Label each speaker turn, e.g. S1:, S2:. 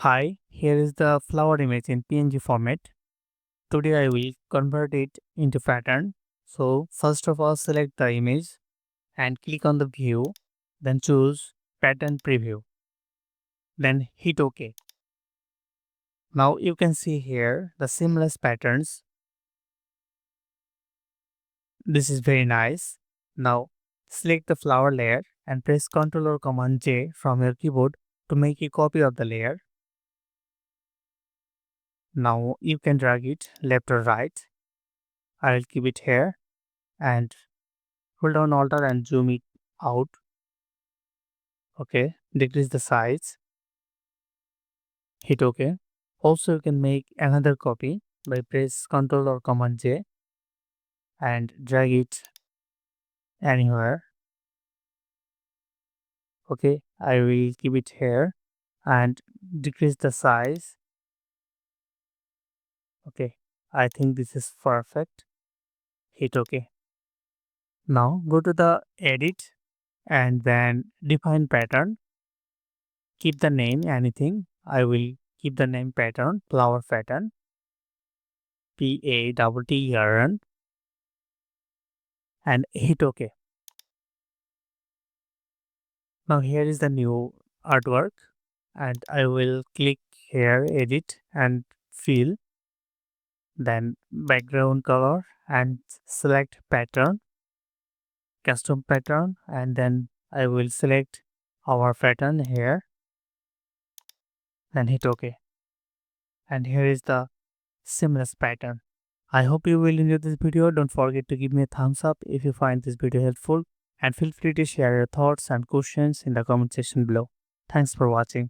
S1: Hi, here is the flower image in PNG format. Today I will convert it into pattern. So first of all select the image and click on the view, then choose pattern preview, then hit OK. Now you can see here the seamless patterns. This is very nice. Now select the flower layer and press Ctrl or Command J from your keyboard to make a copy of the layer. Now you can drag it left or right. I will keep it here and hold down Alt and zoom it out. Okay, decrease the size, hit OK. Also, you can make another copy by press Ctrl or Command J and drag it anywhere. Okay, I will keep it here and decrease the size. Okay, I think this is perfect. Hit OK. Now go to the edit and then define pattern. Keep the name anything. I will keep the name pattern, flower pattern, PATTERN, and hit OK. Now here is the new artwork and I will click here edit and fill, then background color and select pattern, custom pattern, and then I will select our pattern here, then hit OK. And here is the seamless pattern. I hope you will enjoy this video. Don't forget to give me a thumbs up if you find this video helpful, and feel free to share your thoughts and questions in the comment section below. Thanks for watching.